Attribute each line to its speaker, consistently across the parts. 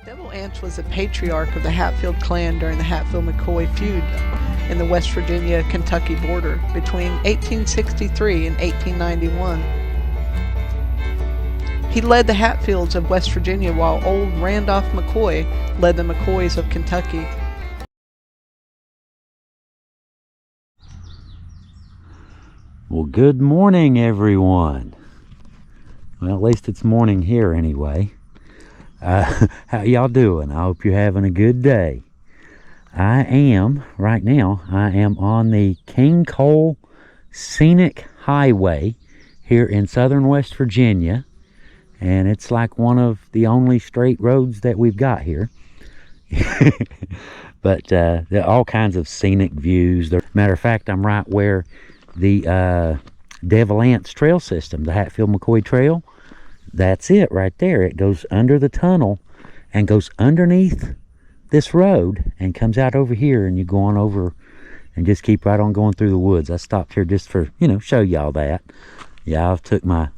Speaker 1: Devil Anse was a patriarch of the Hatfield clan during the Hatfield-McCoy feud in the West Virginia-Kentucky border between 1863 and 1891. He led the Hatfields of West Virginia while old Randolph McCoy led the McCoys of Kentucky.
Speaker 2: Well, good morning, everyone. Well, at least it's morning here anyway. How y'all doing? I hope you're having a good day. Right now, I am on the King Cole Scenic Highway here in southern West Virginia. And it's like one of the only straight roads that we've got here. But there are all kinds of scenic views. Matter of fact, I'm right where the Devil Anse trail system, the Hatfield-McCoy Trail, that's it right there. It goes under the tunnel and goes underneath this road and comes out over here, and you go on over and just keep right on going through the woods. I stopped here just for, show y'all that. Yeah, I've took my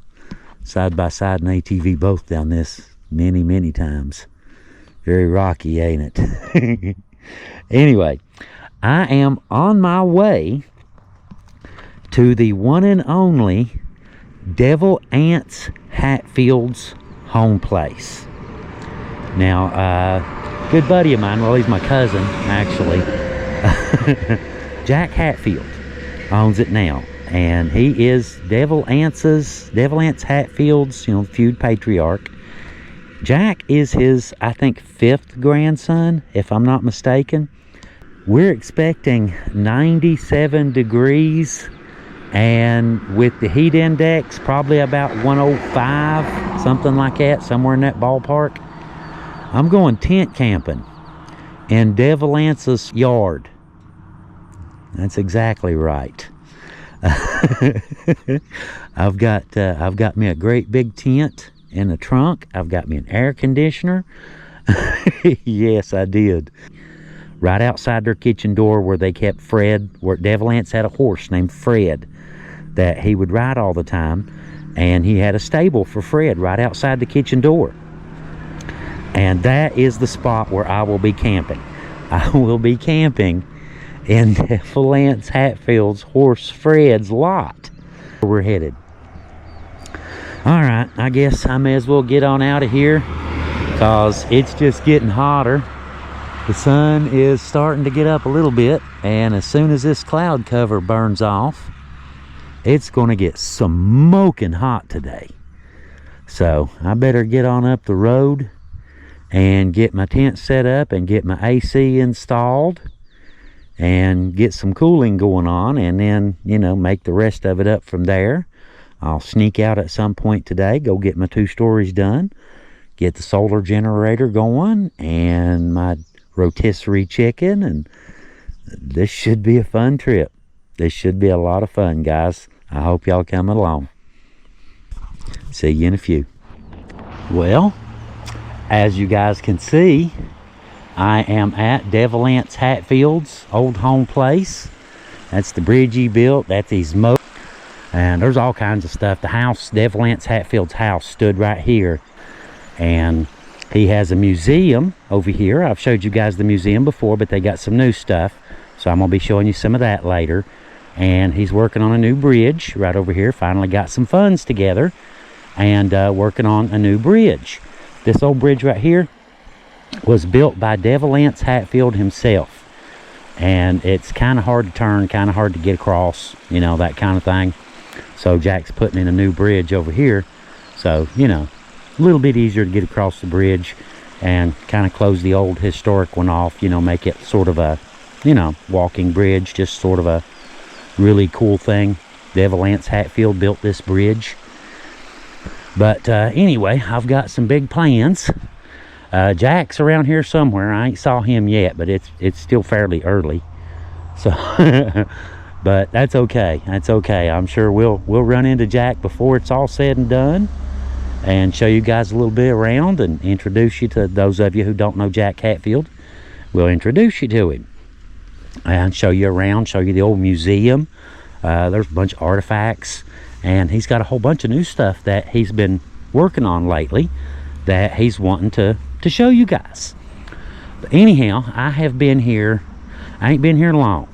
Speaker 2: side-by-side and ATV both down this many times. Very rocky, ain't it? Anyway, I am on my way to the one and only Devil Anse Hatfield's home place. Now, good buddy of mine, well, he's my cousin, actually. Jack Hatfield owns it now. And he is Devil Anse Hatfield's, feud patriarch. Jack is his, I think, 5th grandson, if I'm not mistaken. We're expecting 97 degrees, and with the heat index, probably about 105, something like that, somewhere in that ballpark. I'm going tent camping in Devil Anse's yard. That's exactly right. I've got me a great big tent in the trunk. I've got me an air conditioner. Yes, I did. Right outside their kitchen door where they kept Fred, where Devil Anse had a horse named Fred that he would ride all the time, and he had a stable for Fred right outside the kitchen door. And that is the spot where I will be camping. I will be camping in Devil Anse Hatfield's horse Fred's lot. Where we're headed. Alright, I guess I may as well get on out of here, because it's just getting hotter. The sun is starting to get up a little bit, and as soon as this cloud cover burns off, it's going to get smoking hot today. So I better get on up the road and get my tent set up and get my AC installed and get some cooling going on, and then, make the rest of it up from there. I'll sneak out at some point today, go get my 2 stories done, get the solar generator going, and my rotisserie chicken, and this should be a fun trip. This should be a lot of fun, guys. I hope y'all come along. See you in a few. Well, as you guys can see, I am at Devil Anse Hatfield's old home place. That's the bridge he built. That's his moat. And there's all kinds of stuff. The house, Devil Anse Hatfield's house, stood right here. And he has a museum over here. I've showed you guys the museum before, but they got some new stuff. So I'm going to be showing you some of that later. And he's working on a new bridge right over here. Finally got some funds together and working on a new bridge. This old bridge right here was built by Devil Anse Hatfield himself. And it's kind of hard to turn, kind of hard to get across, that kind of thing. So Jack's putting in a new bridge over here. So, a little bit easier to get across the bridge and kind of close the old historic one off, make it sort of a, walking bridge, just sort of a really cool thing. Devil Anse Hatfield built this bridge. But anyway, I've got some big plans. Jack's around here somewhere. I ain't saw him yet, but it's still fairly early. So, but that's okay. That's okay. I'm sure we'll run into Jack before it's all said and done, and show you guys a little bit around and introduce you to those of you who don't know Jack Hatfield. We'll introduce you to him and show you around, show you the old museum. There's a bunch of artifacts, and he's got a whole bunch of new stuff that he's been working on lately that he's wanting to to show you guys. But anyhow, I have been here, I ain't been here long,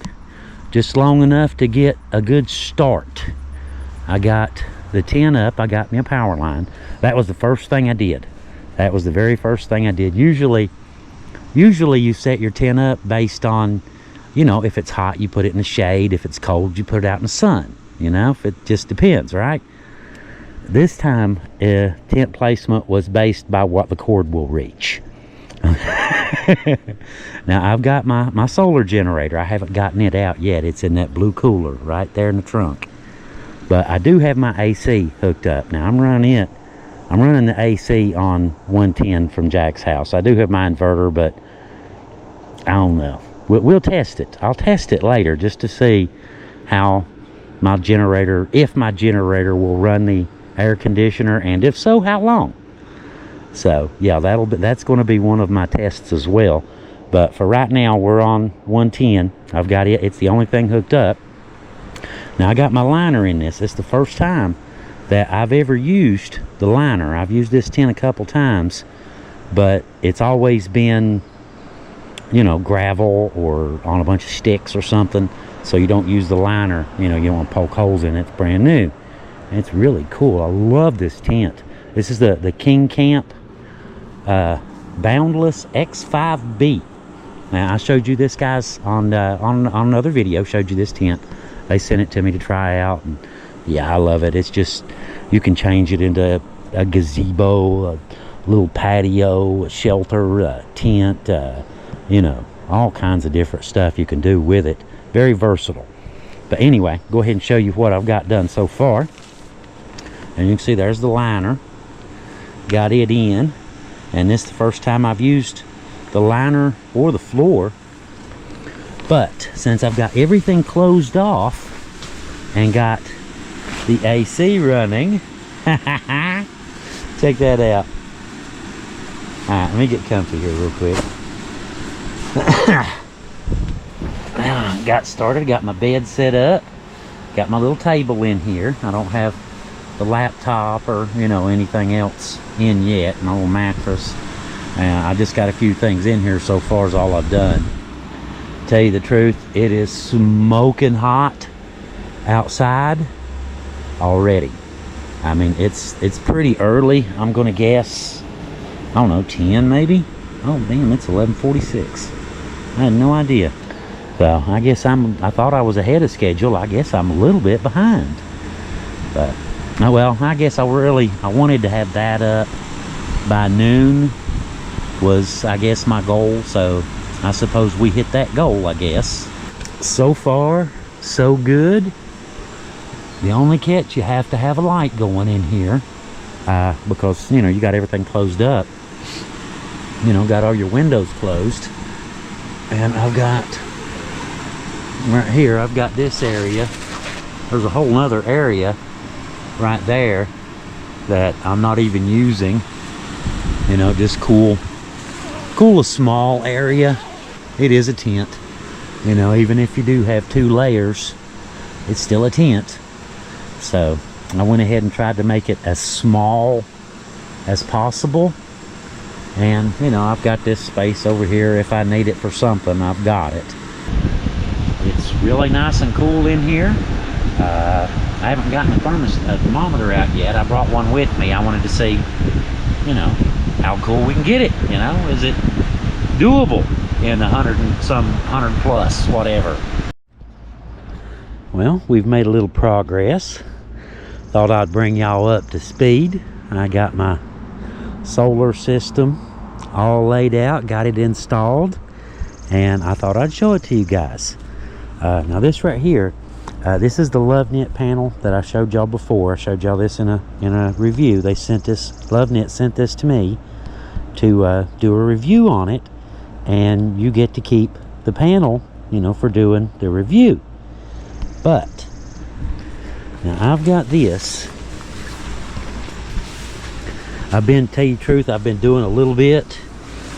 Speaker 2: just long enough to get a good start. I got the tin up, I got me a power line. That was the first thing I did. That was the very first thing I did. Usually you set your tin up based on, you know, if it's hot, you put it in the shade. If it's cold, you put it out in the sun. You know, if it just depends, right? This time, tent placement was based by what the cord will reach. Now, I've got my solar generator. I haven't gotten it out yet. It's in that blue cooler right there in the trunk. But I do have my AC hooked up. Now, I'm running the AC on 110 from Jack's house. I do have my inverter, but I don't know. We'll test it. I'll test it later just to see how my generator, if my generator will run the air conditioner, and if so, how long. So yeah, that's going to be one of my tests as well. But for right now, we're on 110. I've got it. It's the only thing hooked up. Now I got my liner in this. It's the first time that I've ever used the liner. I've used this tin a couple times, but it's always been, you know, gravel or on a bunch of sticks or something. So you don't use the liner. You know, you don't want to poke holes in it. It's brand new. And it's really cool. I love this tent. This is the King Camp Boundless X5B. Now I showed you this, guys, on another video. Showed you this tent. They sent it to me to try out, and yeah, I love it. It's just, you can change it into a gazebo, a little patio, a shelter, a tent, you know, all kinds of different stuff you can do with it. Very versatile. But anyway, go ahead and show you what I've got done so far. And you can see there's the liner. Got it in. And this is the first time I've used the liner or the floor. But since I've got everything closed off and got the AC running, check that out. Alright, let me get comfy here real quick. Got started, got my bed set up, got my little table in here. I don't have the laptop or, you know, anything else in yet, my little mattress. I just got a few things in here so far is all I've done. Tell you the truth, it is smoking hot outside already. I mean, it's pretty early. I'm gonna guess, I don't know, 10 maybe. Oh damn, it's 11:46. I had no idea. So I guess I thought I was ahead of schedule. I guess I'm a little bit behind. But oh well, I guess I wanted to have that up by noon was, I guess, my goal. So I suppose we hit that goal, I guess. So far, so good. The only catch, you have to have a light going in here, because, you know, you got everything closed up. You know, got all your windows closed. And I've got, right here, I've got this area. There's a whole nother area right there that I'm not even using. You know, just cool, a small area. It is a tent. You know, even if you do have 2 layers, it's still a tent. So I went ahead and tried to make it as small as possible. And, you know, I've got this space over here. If I need it for something, I've got it. It's really nice and cool in here. I haven't gotten a thermometer out yet. I brought one with me. I wanted to see, you know, how cool we can get it. You know, is it doable in 100 plus, whatever. Well, we've made a little progress. Thought I'd bring y'all up to speed. I got my solar system all laid out, got it installed, and I thought I'd show it to you guys. Now this right here, this is the LoveNet panel that I showed y'all before. I showed y'all this in a review. They sent this, LoveNet sent this to me to do a review on it, and you get to keep the panel, you know, for doing the review. But now I've got this. Tell you the truth, I've been doing a little bit.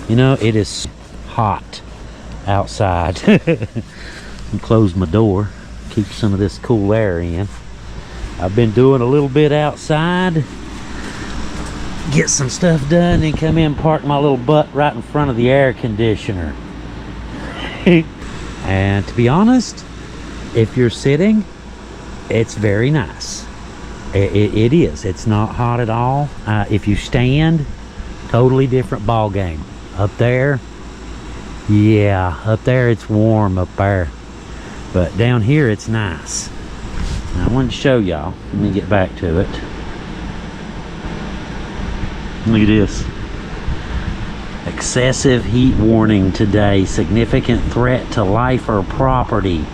Speaker 2: You know, it is hot outside. Close my door, keep some of this cool air in. I've been doing a little bit outside, get some stuff done, and come in and park my little butt right in front of the air conditioner. And to be honest, if you're sitting, it's very nice. It is. It's not hot at all. If you stand, totally different ball game. Up there, yeah, up there it's warm up there. But down here it's nice. Now, I wanted to show y'all. Let me get back to it. Look at this. Excessive heat warning today. Significant threat to life or property.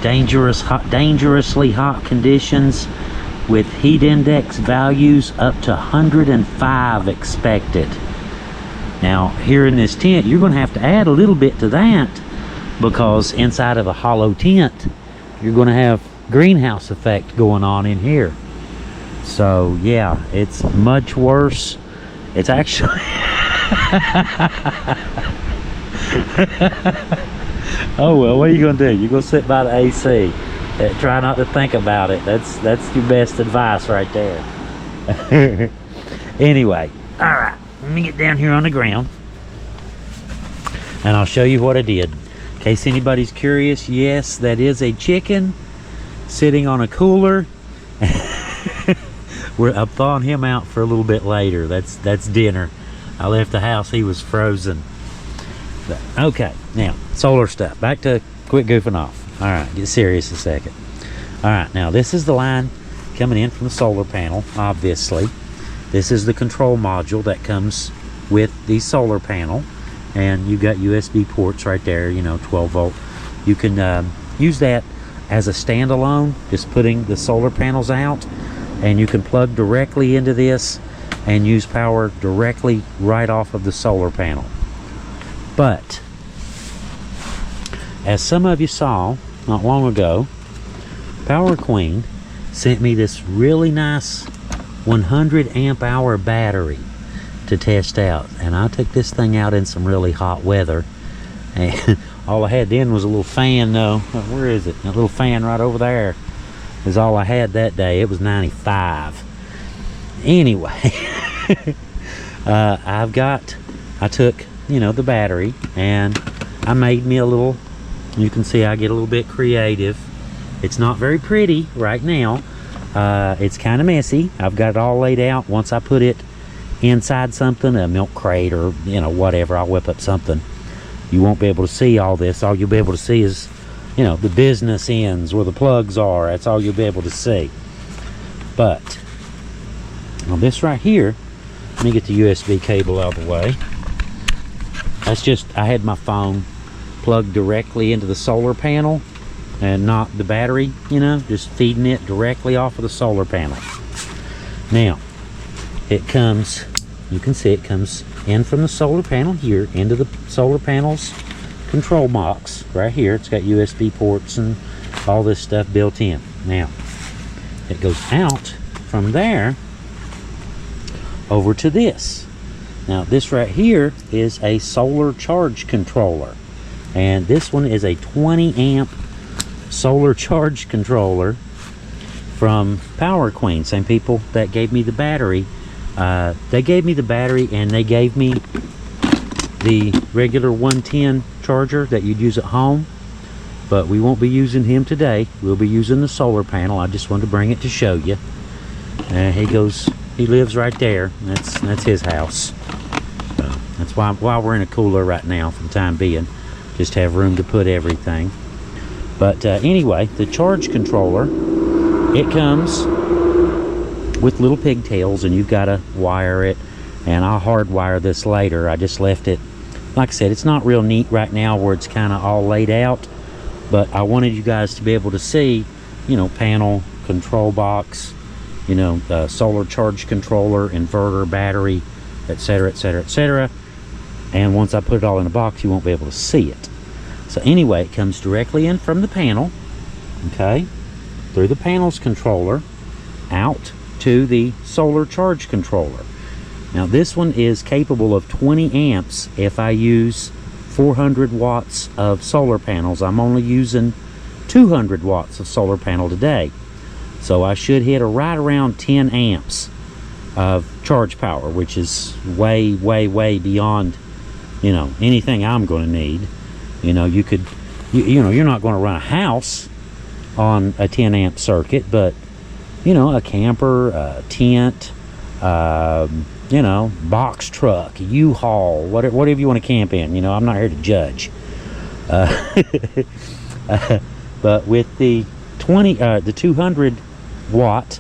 Speaker 2: Dangerously hot conditions with heat index values up to 105 expected. Now, here in this tent, you're going to have to add a little bit to that, because inside of a hollow tent, you're going to have greenhouse effect going on in here. So, yeah, it's much worse. It's actually... Oh, well, what are you going to do? You're going to sit by the AC. Try not to think about it. That's your best advice right there. Anyway, all right, let me get down here on the ground and I'll show you what I did. In case anybody's curious, yes, that is a chicken sitting on a cooler. I'm thawing him out for a little bit later. That's dinner. I left the house, he was frozen. But, okay, now solar stuff. Back to quit goofing off. All right, get serious a second. All right, now this is the line coming in from the solar panel, obviously. This is the control module that comes with the solar panel. And you got USB ports right there, 12 volt. You can use that as a standalone, just putting the solar panels out. And you can plug directly into this and use power directly right off of the solar panel. But, as some of you saw not long ago, Power Queen sent me this really nice 100 amp hour battery to test out. And I took this thing out in some really hot weather. And all I had then was a little fan, though. Where is it? A little fan right over there is all I had that day. It was 95. Anyway, I took, the battery, and I made me a little, you can see I get a little bit creative. It's not very pretty right now. It's kind of messy. I've got it all laid out. Once I put it inside something, a milk crate or, whatever, I'll whip up something. You won't be able to see all this. All you'll be able to see is, the business ends where the plugs are. That's all you'll be able to see. But, on this right here, let me get the USB cable out of the way. That's just, I had my phone plugged directly into the solar panel and not the battery, just feeding it directly off of the solar panel. Now, it comes, you can see it comes in from the solar panel here into the solar panel's control box right here. It's got USB ports and all this stuff built in. Now, it goes out from there over to this. Now, this right here is a solar charge controller, and this one is a 20 amp solar charge controller from Power Queen. Same people that gave me the battery. They gave me the battery, and they gave me the regular 110 charger that you'd use at home, but we won't be using him today. We'll be using the solar panel. I just wanted to bring it to show you. He lives right there. That's his house. So that's why we're in a cooler right now for the time being. Just have room to put everything. But anyway, the charge controller, it comes with little pigtails, and you've got to wire it. And I'll hardwire this later. I just left it, like I said, it's not real neat right now where it's kind of all laid out. But I wanted you guys to be able to see, panel, control box, solar charge controller, inverter, battery, etc., etc., etc. And once I put it all in a box, you won't be able to see it. So anyway, it comes directly in from the panel, okay, through the panel's controller, out to the solar charge controller. Now, this one is capable of 20 amps if I use 400 watts of solar panels. I'm only using 200 watts of solar panel today. So I should hit right around 10 amps of charge power, which is way, way, way beyond, you know, anything I'm going to need. You know, you could, you know, you're not going to run a house on a 10 amp circuit, but, you know, a camper, a tent, you know, box truck, U-Haul, whatever you want to camp in. You know, I'm not here to judge. But with the 200 watt,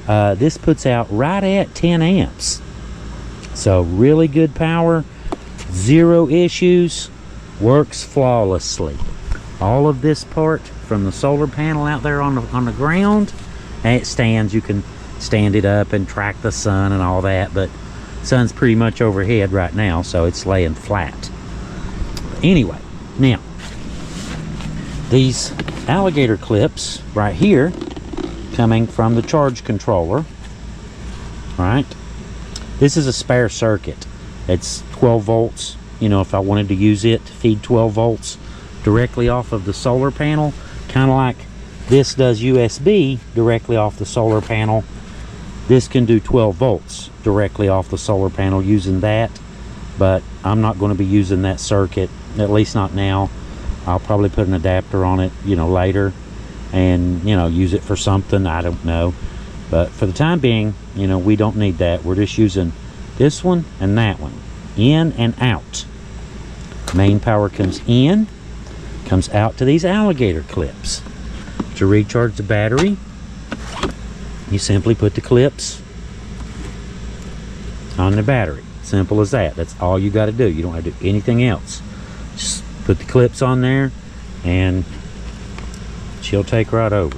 Speaker 2: this puts out right at 10 amps. So really good power, zero issues, works flawlessly. All of this part from the solar panel out there on the ground, and it stands. You can stand it up and track the sun and all that, but sun's pretty much overhead right now, so it's laying flat. Anyway, now these alligator clips right here, coming from the charge controller, right? This is a spare circuit. It's 12 volts. You know, if I wanted to use it to feed 12 volts directly off of the solar panel, kind of like this does USB directly off the solar panel, this can do 12 volts directly off the solar panel using that. But I'm not going to be using that circuit, at least not now. I'll probably put an adapter on it, you know, later, and, you know, use it for something, I don't know. But for the time being, you know, we don't need that. We're just using this one and that one, in and out. Main power comes in, comes out to these alligator clips. To recharge the battery, you simply put the clips on the battery. Simple as that. That's all you got to do. You don't have to do anything else. Just put the clips on there and she'll take right over.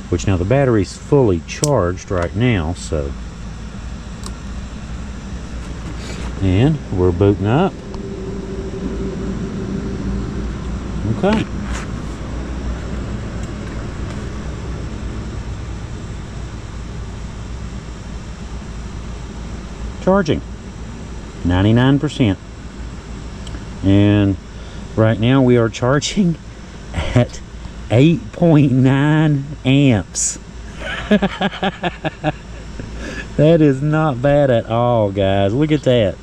Speaker 2: Which now the battery's fully charged right now, so. And we're booting up. Okay. Charging 99%. And right now we are charging at 8.9 amps. That is not bad at all, guys. Look at that.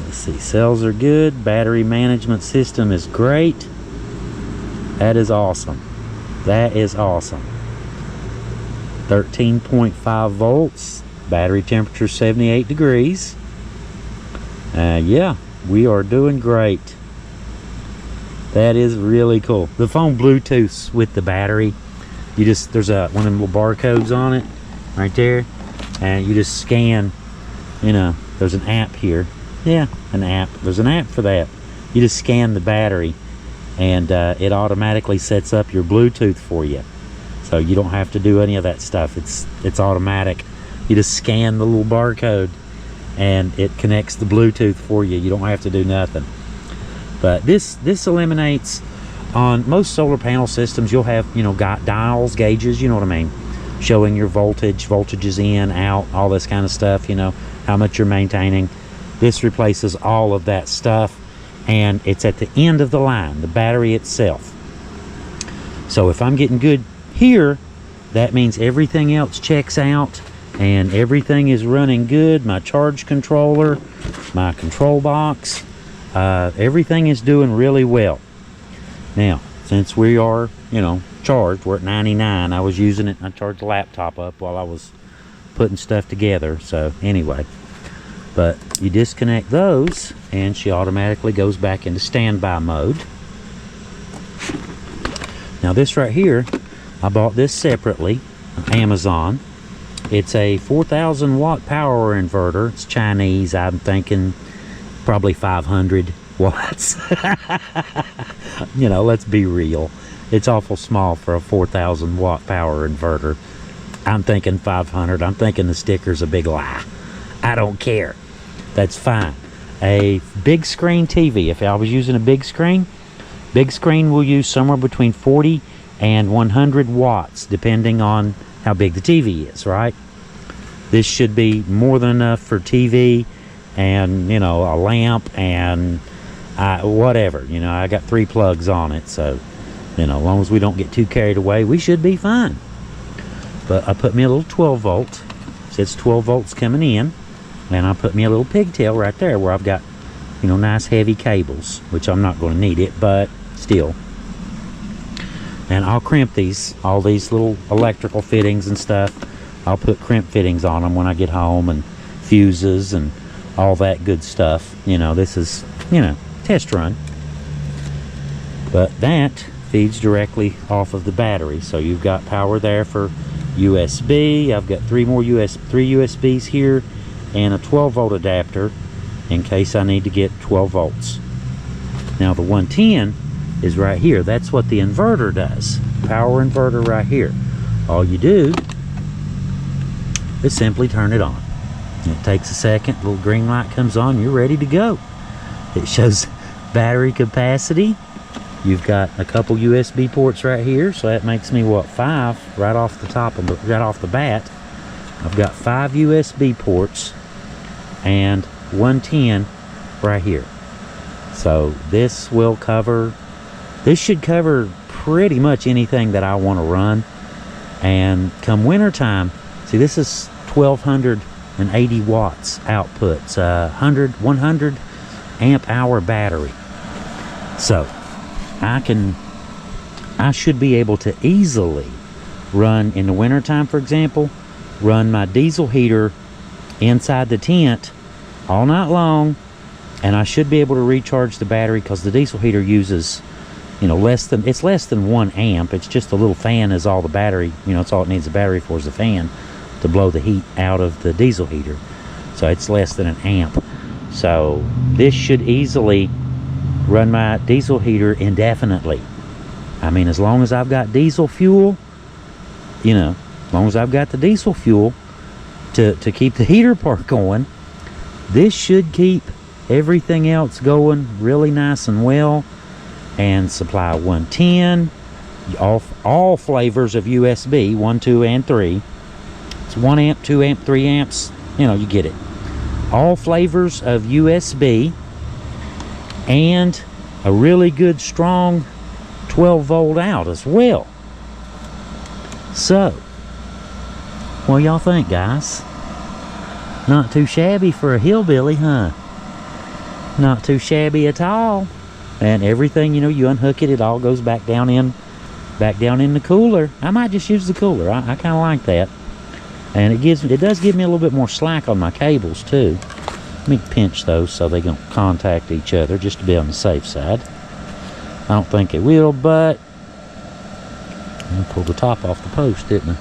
Speaker 2: Let's see, cells are good, battery management system is great. That is awesome. That is awesome. 13.5 volts, battery temperature 78 degrees. Yeah, we are doing great. That is really cool. The phone Bluetooths with the battery. You just, there's one of them little barcodes on it right there, and you just scan, you know, there's an app here. Yeah, an app. There's an app for that. You just scan the battery and it automatically sets up your Bluetooth for you. So you don't have to do any of that stuff. It's automatic. You just scan the little barcode and it connects the Bluetooth for you. You don't have to do nothing. But this eliminates, on most solar panel systems, you'll have, you know, got dials, gauges, you know what I mean, showing your voltages in, out, all this kind of stuff, you know, how much you're maintaining. This replaces all of that stuff, and it's at the end of the line, the battery itself. So if I'm getting good here, that means everything else checks out and everything is running good. My charge controller, my control box, everything is doing really well. Now, since we are, you know, charged, we're at 99. I was using it, I charged the laptop up while I was putting stuff together. So anyway, but you disconnect those and she automatically goes back into standby mode. Now this right here, I bought this separately on Amazon. It's a 4,000 watt power inverter. It's Chinese. I'm thinking probably 500 watts. You know, let's be real. It's awful small for a 4,000 watt power inverter. I'm thinking 500. I'm thinking the sticker's a big lie. I don't care. That's fine. A big screen TV. If I was using a big screen will use somewhere between 40 and 100 watts, depending on how big the TV is, right? This should be more than enough for TV and, you know, a lamp and whatever. You know, I got 3 plugs on it, so, you know, as long as we don't get too carried away, we should be fine. But I put me a little 12 volt. it's 12 volts coming in, and I put me a little pigtail right there where I've got, you know, nice heavy cables, which I'm not going to need it, but still. And I'll crimp these, all these little electrical fittings and stuff. I'll put crimp fittings on them when I get home, and fuses and all that good stuff. You know, this is, you know, test run. But that feeds directly off of the battery. So you've got power there for USB. I've got three USBs here and a 12 volt adapter in case I need to get 12 volts. Now the 110 is right here. That's what the inverter does. Power inverter right here. All you do is simply turn it on. It takes a second, little green light comes on, you're ready to go. It shows battery capacity. You've got a couple USB ports right here, so that makes me, what, 5 right off the top of right off the bat. I've got 5 USB ports and 110 right here. So this will cover, this should cover pretty much anything that I want to run. And come winter time, see, this is 1280 watts output. It's a 100 amp hour battery. So I should be able to easily run in the wintertime, for example, run my diesel heater inside the tent all night long, and I should be able to recharge the battery, because the diesel heater uses, you know, less than 1 amp. It's just a little fan is all the battery, you know, it's all it needs the battery for is a fan to blow the heat out of the diesel heater. So it's less than 1 amp. So this should easily run my diesel heater indefinitely. I mean, as long as I've got diesel fuel, you know, as long as I've got the diesel fuel to keep the heater part going, this should keep everything else going really nice and well. And supply 110, all flavors of USB, 1, 2, and 3. It's 1 amp, 2 amp, 3 amps, you know, you get it. All flavors of USB, and a really good strong 12 volt out as well. So what y'all think, guys? Not too shabby for a hillbilly, huh? Not too shabby at all. And everything, you know, you unhook it, it all goes back down in the cooler. I might just use the cooler. I kind of like that. And it does give me a little bit more slack on my cables too. Let me pinch those so they don't contact each other, just to be on the safe side. I don't think it will, but I pulled the top off the post, didn't I?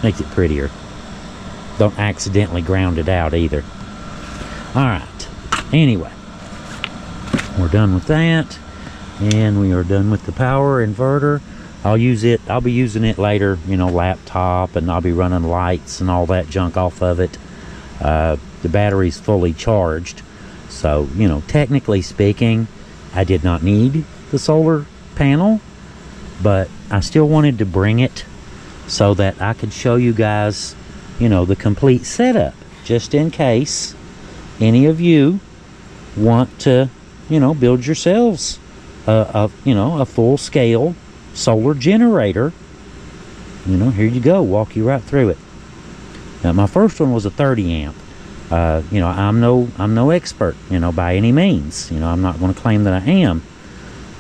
Speaker 2: Makes it prettier. Don't accidentally ground it out either. Alright, anyway, we're done with that, and we are done with the power inverter. I'll be using it later, you know, laptop, and I'll be running lights and all that junk off of it. The battery's fully charged, so, you know, technically speaking, I did not need the solar panel, but I still wanted to bring it so that I could show you guys, you know, the complete setup, just in case any of you want to, you know, build yourselves a full-scale solar generator. You know, here you go, walk you right through it. Now, my first one was a 30 amp. You know, I'm no expert, you know, by any means. You know, I'm not going to claim that I am.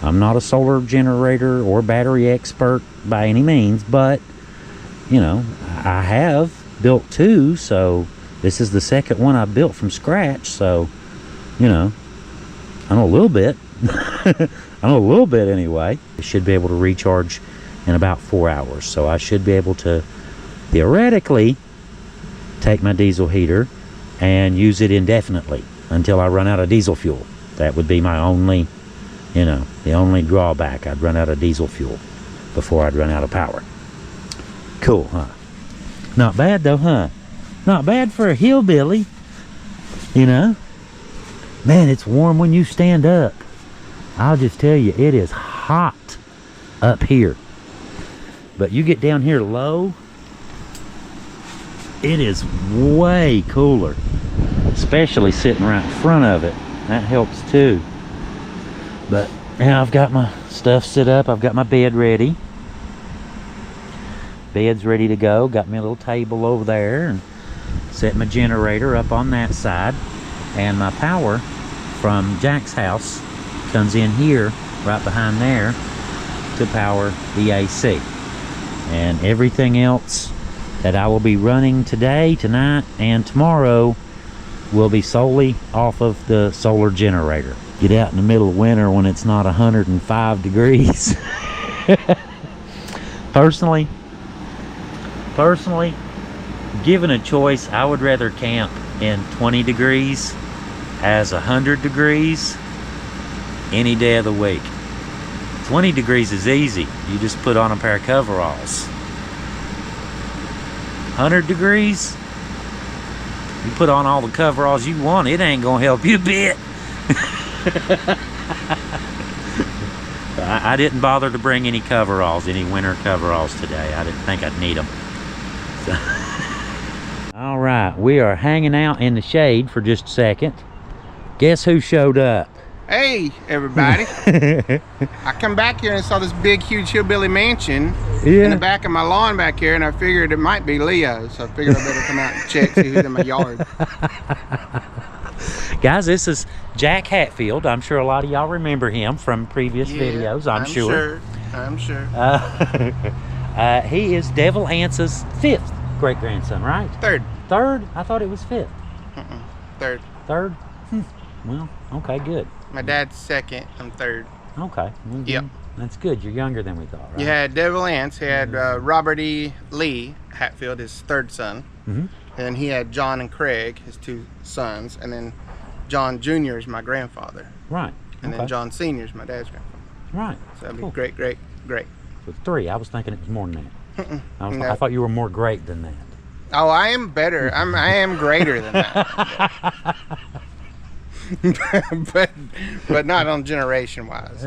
Speaker 2: I'm not a solar generator or battery expert by any means, but, you know, I have built 2, so this is the second one I built from scratch. So, you know, I know a little bit. I know a little bit anyway. I should be able to recharge in about 4 hours. So I should be able to theoretically take my diesel heater and use it indefinitely until I run out of diesel fuel. That would be my only, you know, the only drawback. I'd run out of diesel fuel before I'd run out of power. Cool, huh? Not bad though, huh? Not bad for a hillbilly, you know? Man, it's warm when you stand up. I'll just tell you, it is hot up here. But you get down here low, it is way cooler. Especially sitting right in front of it. That helps too. But yeah, I've got my stuff set up. I've got my bed ready. bed's ready to go. Got me a little table over there and set my generator up on that side. And my power from Jack's house comes in here, right behind there, to power the AC. And everything else that I will be running today, tonight, and tomorrow will be solely off of the solar generator. Get out in the middle of winter when it's not 105 degrees. Personally, given a choice, I would rather camp in 20 degrees as 100 degrees any day of the week. 20 degrees is easy. You just put on a pair of coveralls. 100 degrees, you put on all the coveralls you want, it ain't gonna help you a bit. I didn't bother to bring any coveralls, any winter coveralls today. I didn't think I'd need them. So. All right, we are hanging out in the shade for just a second. Guess who showed up?
Speaker 3: Hey, everybody. I come back here and saw this big, huge hillbilly mansion in the back of my lawn back here, and I figured it might be Leo, so I figured I better come out and check, see who's in my yard.
Speaker 2: Guys, this is Jack Hatfield. I'm sure a lot of y'all remember him from previous videos, I'm sure.
Speaker 3: I'm sure.
Speaker 2: He is Devil Anse's 5th great-grandson, right?
Speaker 3: Third.
Speaker 2: Third? I thought it was 5th.
Speaker 3: Third.
Speaker 2: Third? Well, okay, good.
Speaker 3: My dad's 2nd, I'm 3rd.
Speaker 2: Okay. Well,
Speaker 3: yep.
Speaker 2: That's good. You're younger than we thought, right?
Speaker 3: You had Devil Anse. He had Robert E. Lee Hatfield, his 3rd son. And he had John and Craig, his 2 sons. And then John Jr. is my grandfather.
Speaker 2: Right.
Speaker 3: And then John Sr. is my dad's grandfather.
Speaker 2: Right.
Speaker 3: So that'd be great, great, great.
Speaker 2: So 3. I was thinking it was more than that. I thought you were more great than that.
Speaker 3: Oh, I am better. I am greater than that. but not on generation wise.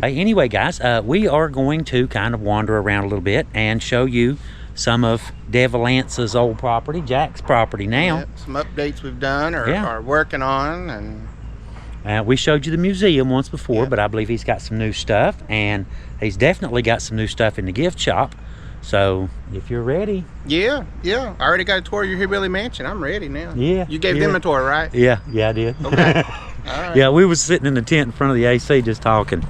Speaker 2: Anyway, guys, we are going to kind of wander around a little bit and show you some of Devil Anse's old property, Jack's property now.
Speaker 3: Yep, some updates we've done or are working on. And
Speaker 2: we showed you the museum once before, but I believe he's got some new stuff, and he's definitely got some new stuff in the gift shop. So if you're ready.
Speaker 3: Yeah. I already got a tour of your hillbilly mansion. I'm ready now.
Speaker 2: Yeah.
Speaker 3: You gave them a tour, right?
Speaker 2: Yeah, I did.
Speaker 3: Okay. All right.
Speaker 2: Yeah, we was sitting in the tent in front of the AC just talking.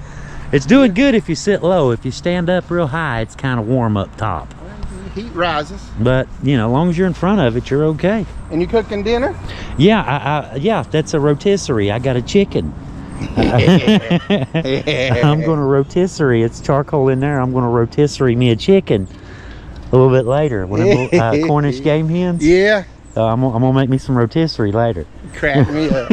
Speaker 2: It's doing good if you sit low. If you stand up real high, it's kind of warm up top.
Speaker 3: Well, the heat rises.
Speaker 2: But, you know, as long as you're in front of it, you're okay.
Speaker 3: And you cooking dinner?
Speaker 2: Yeah, yeah, that's a rotisserie. I got a chicken. I'm going to rotisserie. It's charcoal in there. I'm going to rotisserie me a chicken a little bit later. Cornish game hens?
Speaker 3: Yeah.
Speaker 2: I'm going to make me some rotisserie later.
Speaker 3: Crack me up.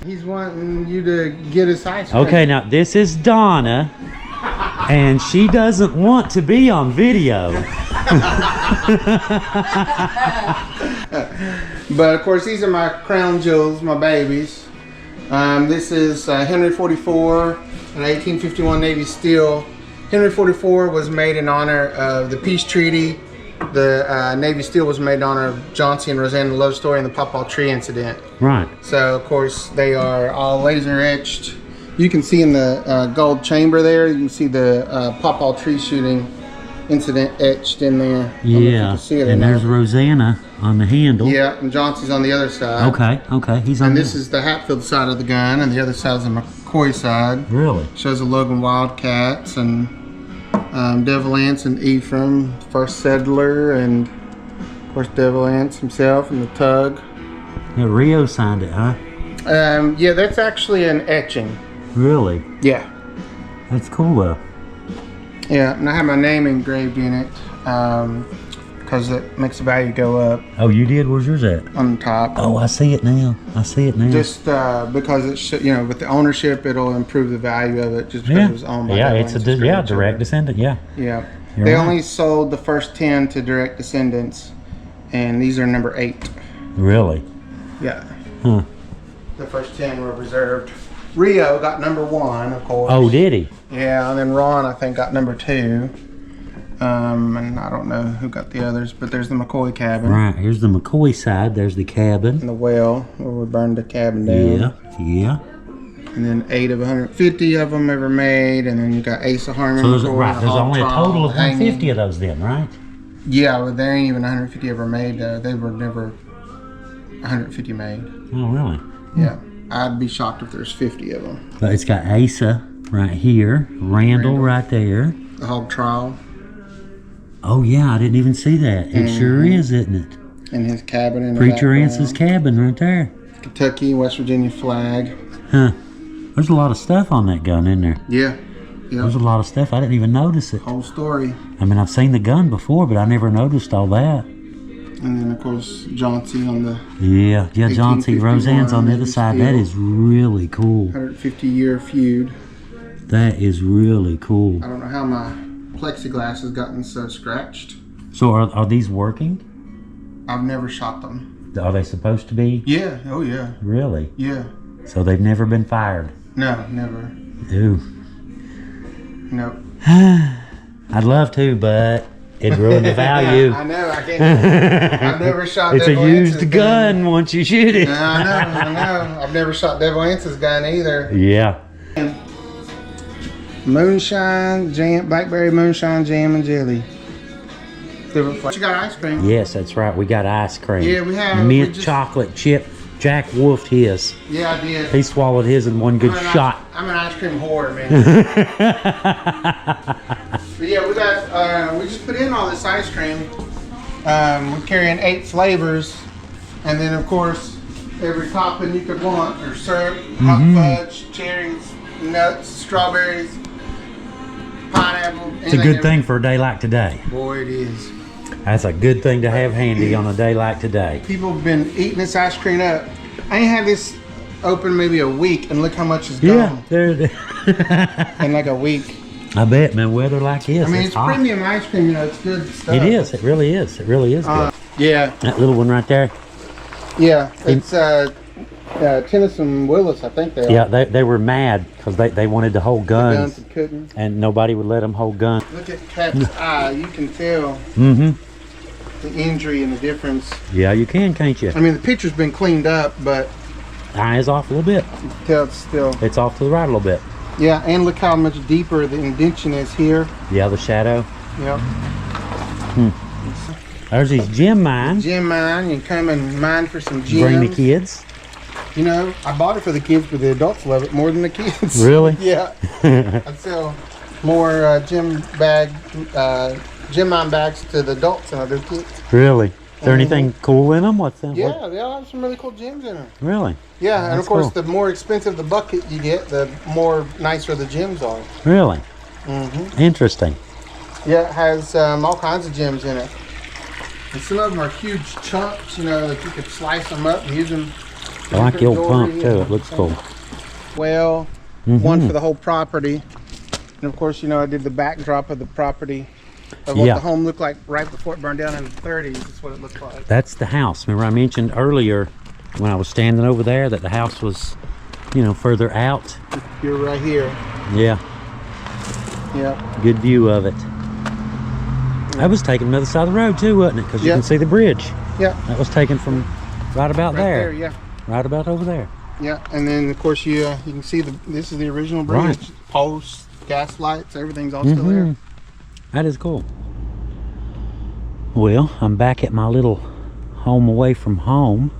Speaker 3: He's wanting you to get his ice cream.
Speaker 2: Okay, now this is Donna, and she doesn't want to be on video.
Speaker 3: But of course, these are my crown jewels, my babies. This is Henry 44, an 1851 Navy steel. Henry 44 was made in honor of the peace treaty. The Navy steel was made in honor of John C. and Rosanna love story and the Pawpaw Tree incident.
Speaker 2: Right.
Speaker 3: So of course they are all laser etched. You can see in the gold chamber there, you can see the Pawpaw Tree shooting incident etched in there.
Speaker 2: Yeah, and there's Rosanna on the handle.
Speaker 3: Yeah, and Johnson's on the other side.
Speaker 2: Okay, he's on.
Speaker 3: And this is the Hatfield side of the gun, and the other side is the McCoy side.
Speaker 2: Really?
Speaker 3: Shows the Logan Wildcats and Devil Anse and Ephraim, first settler, and of course Devil Anse himself and the tug.
Speaker 2: Yeah, Rio signed it, huh?
Speaker 3: Yeah, that's actually an etching.
Speaker 2: Really?
Speaker 3: Yeah.
Speaker 2: That's cool though.
Speaker 3: Yeah, and I have my name engraved in it because it makes the value go up.
Speaker 2: Oh, you did? Where's yours at?
Speaker 3: On the top.
Speaker 2: Oh, I see it now.
Speaker 3: Just because it's, with the ownership, it'll improve the value of it just because it was owned by
Speaker 2: it's a direct descendant. Yeah.
Speaker 3: Yeah.
Speaker 2: You're
Speaker 3: they
Speaker 2: right.
Speaker 3: only sold the first 10 to direct descendants, and these are number 8.
Speaker 2: Really?
Speaker 3: Yeah.
Speaker 2: Huh.
Speaker 3: The first 10 were reserved. Rio got number 1, of course.
Speaker 2: Oh, did he?
Speaker 3: Yeah, and then Ron, I think, got number 2. And I don't know who got the others, but there's the McCoy cabin.
Speaker 2: Right, here's the McCoy side. There's the cabin.
Speaker 3: And the well, where we burned the cabin down.
Speaker 2: Yeah.
Speaker 3: and then 8 of 150 of them ever made, and then you got Ace of Harmony.
Speaker 2: So there's, right, there's only a total of 150 of those then, right?
Speaker 3: Yeah, but there ain't even 150 ever made. They were never 150 made.
Speaker 2: Oh, really?
Speaker 3: Yeah, I'd be shocked if there's 50 of them.
Speaker 2: But it's got Asa right here, Randall right there.
Speaker 3: The Hog Trial.
Speaker 2: Oh yeah, I didn't even see that. It sure is, isn't it?
Speaker 3: In his cabin in the
Speaker 2: Preacher
Speaker 3: background.
Speaker 2: Anse's cabin right there.
Speaker 3: Kentucky, West Virginia flag.
Speaker 2: Huh. There's a lot of stuff on that gun in there.
Speaker 3: Yeah.
Speaker 2: There's a lot of stuff. I didn't even notice it.
Speaker 3: Whole story.
Speaker 2: I mean, I've seen the gun before, but I never noticed all that.
Speaker 3: And then, of course, Jauncey on the...
Speaker 2: Yeah, Jauncey. Roseanne's on the other side. That is really cool.
Speaker 3: 150-year feud.
Speaker 2: That is really cool.
Speaker 3: I don't know how my plexiglass has gotten so scratched.
Speaker 2: So are these working?
Speaker 3: I've never shot them.
Speaker 2: Are they supposed to be?
Speaker 3: Yeah. Oh, yeah.
Speaker 2: Really?
Speaker 3: Yeah.
Speaker 2: So they've never been fired?
Speaker 3: No, never.
Speaker 2: Ooh.
Speaker 3: Nope.
Speaker 2: I'd love to, but it'd ruin the value.
Speaker 3: I know, I can't. I've never shot
Speaker 2: It's
Speaker 3: Devil
Speaker 2: a used
Speaker 3: Anse's
Speaker 2: gun once you shoot it.
Speaker 3: I know. I've never shot Devil Anse's gun either.
Speaker 2: Yeah.
Speaker 3: Moonshine, jam, blackberry moonshine, jam and jelly. Different flavors. You got ice cream?
Speaker 2: Yes, that's right. We got ice cream.
Speaker 3: Yeah, we have.
Speaker 2: Mint chocolate chip. Jack wolfed his.
Speaker 3: Yeah, I did.
Speaker 2: He swallowed his in one good shot.
Speaker 3: I'm an ice cream whore, man. But yeah, we got. We just put in all this ice cream. We're carrying 8 flavors, and then of course every topping you could want, or syrup, hot fudge, cherries, nuts, strawberries, pineapple.
Speaker 2: It's a good thing for a day like today.
Speaker 3: Boy, it is.
Speaker 2: That's a good thing to have handy on a day like today.
Speaker 3: People have been eating this ice cream up. I ain't had this open maybe a week, and look how much is gone.
Speaker 2: Yeah,
Speaker 3: in like a week.
Speaker 2: I bet, man. Weather like this,
Speaker 3: I mean, it's
Speaker 2: hot.
Speaker 3: premium ice cream. You know, it's good stuff.
Speaker 2: It is. It really is. It really is good.
Speaker 3: Yeah.
Speaker 2: That little one right there.
Speaker 3: Yeah. It's Tennyson Willis, I think they are.
Speaker 2: Yeah, they were mad because they wanted to hold guns,
Speaker 3: and couldn't.
Speaker 2: and nobody would let them hold guns.
Speaker 3: Look at Cap's eye. You can tell the injury and the difference.
Speaker 2: Yeah, you can't you?
Speaker 3: I mean, the picture's been cleaned up, but
Speaker 2: Eye is off a little bit.
Speaker 3: you can tell it's still.
Speaker 2: It's off to the right a little bit.
Speaker 3: Yeah, and look how much deeper the indention is here.
Speaker 2: Yeah, the shadow.
Speaker 3: Yep.
Speaker 2: There's these gem mines.
Speaker 3: Gem mine. You can come and mine for some gems.
Speaker 2: Bring the kids.
Speaker 3: You know, I bought it for the kids, but the adults love it more than the kids.
Speaker 2: Really?
Speaker 3: Yeah. I sell more gem mine bags to the adults than I do kids.
Speaker 2: Really? Is there anything cool in them? What's that?
Speaker 3: Yeah, they all have some really cool gems in them.
Speaker 2: Really?
Speaker 3: Yeah, and
Speaker 2: That's
Speaker 3: of course,
Speaker 2: cool.
Speaker 3: the more expensive the bucket you get, the more nicer the gems are.
Speaker 2: Really? Interesting.
Speaker 3: Yeah, it has all kinds of gems in it. And some of them are huge chunks, you know, that you could slice them up and use them.
Speaker 2: I like the old pump too. It looks cool.
Speaker 3: Well, one for the whole property. And of course, you know, I did the backdrop of the property of what the home looked like right before it burned down in the 30s. That's what it looked like.
Speaker 2: That's the house. Remember I mentioned earlier when I was standing over there that the house was, you know, further out.
Speaker 3: You're right here.
Speaker 2: Yeah.
Speaker 3: Yeah.
Speaker 2: Good view of it. That was taken from the other side of the road too, wasn't it? Because you can see the bridge.
Speaker 3: Yeah.
Speaker 2: That was taken from right about there.
Speaker 3: Yeah.
Speaker 2: Right about over there.
Speaker 3: Yeah, and then of course you can see this is the original bridge.
Speaker 2: Right.
Speaker 3: Posts, gas lights, everything's all still there.
Speaker 2: That is cool. Well, I'm back at my little home away from home,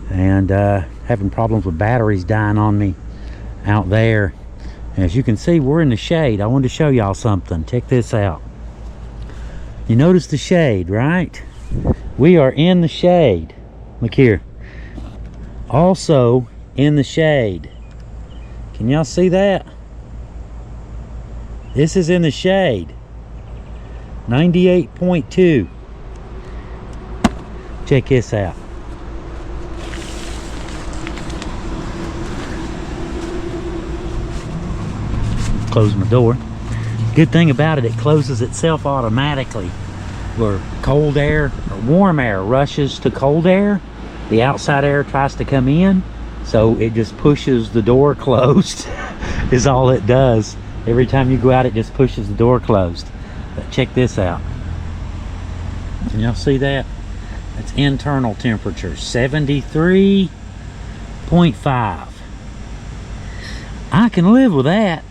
Speaker 2: and having problems with batteries dying on me out there. As you can see, we're in the shade. I wanted to show y'all something. Check this out. You notice the shade, right? We are in the shade. Look here. Also in the shade. Can y'all see that? This is in the shade. 98.2. Check this out. Close my door. Good thing about it, it closes itself automatically. Where cold air or warm air rushes to cold air, the outside air tries to come in, so it just pushes the door closed is all it does. Every time you go out, it just pushes the door closed. But check this out. Can y'all see that? That's internal temperature, 73.5. I can live with that.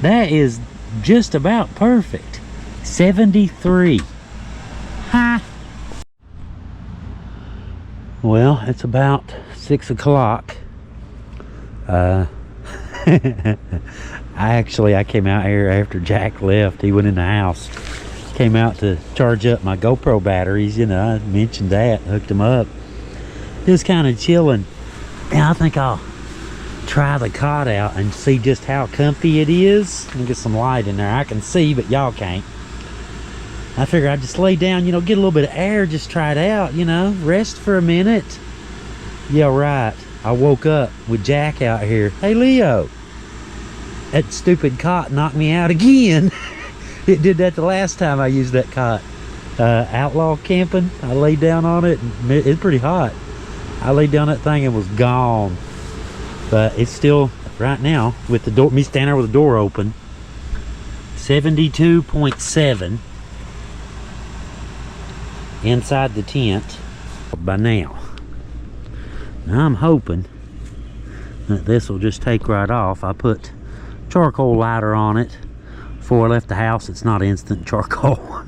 Speaker 2: That is just about perfect. 73. Ha! Well, it's about 6 o'clock. I came out here after Jack left. He went in the house. Came out to charge up my GoPro batteries. You know, I mentioned that. Hooked them up. Just kind of chilling. And I think I'll try the cot out and see just how comfy it is. Let me get some light in there. I can see, but y'all can't. I figure I'd just lay down, you know, get a little bit of air, just try it out, you know, rest for a minute. Yeah, right. I woke up with Jack out here. Hey, Leo, that stupid cot knocked me out again. It did that the last time I used that cot. Outlaw camping, I laid down on it, and it's pretty hot. I laid down that thing and was gone. But it's still, right now, with the door, me standing there with the door open, 72.7 inside the tent by now. Now I'm hoping that this will just take right off. I put charcoal lighter on it before I left the house. It's not instant charcoal.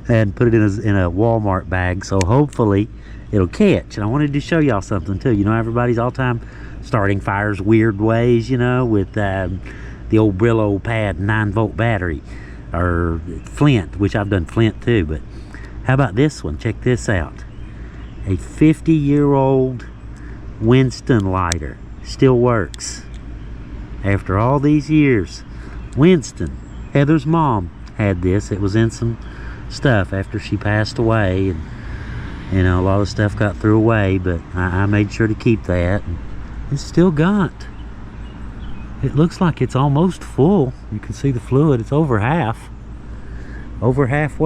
Speaker 2: And put it in a Walmart bag, so hopefully it'll catch. And I wanted to show y'all something too. You know, everybody's all time starting fires weird ways, you know, with the old Brillo pad 9-volt battery, or flint, which I've done flint too. But how about this one? Check this out. A 50-year-old Winston lighter. Still works after all these years. Winston, Heather's mom, had this. It was in some stuff after she passed away, and you know, a lot of stuff got thrown away, but I made sure to keep that. And it's still got, it looks like it's almost full. You can see the fluid. It's over halfway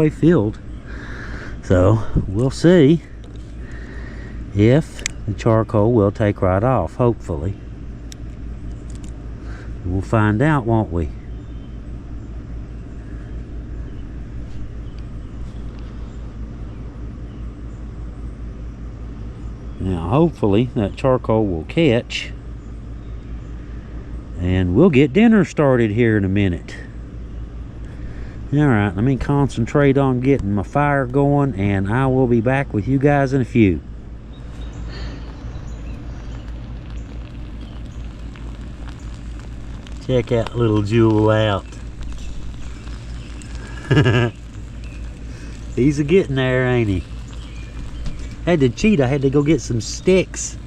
Speaker 2: filled. So we'll see if the charcoal will take right off. Hopefully we'll find out, won't we? Now hopefully that charcoal will catch, and we'll get dinner started here in a minute. Alright, let me concentrate on getting my fire going, and I will be back with you guys in a few. Check out little Jewel out. He's a getting there, ain't he? Had to cheat. I had to go get some sticks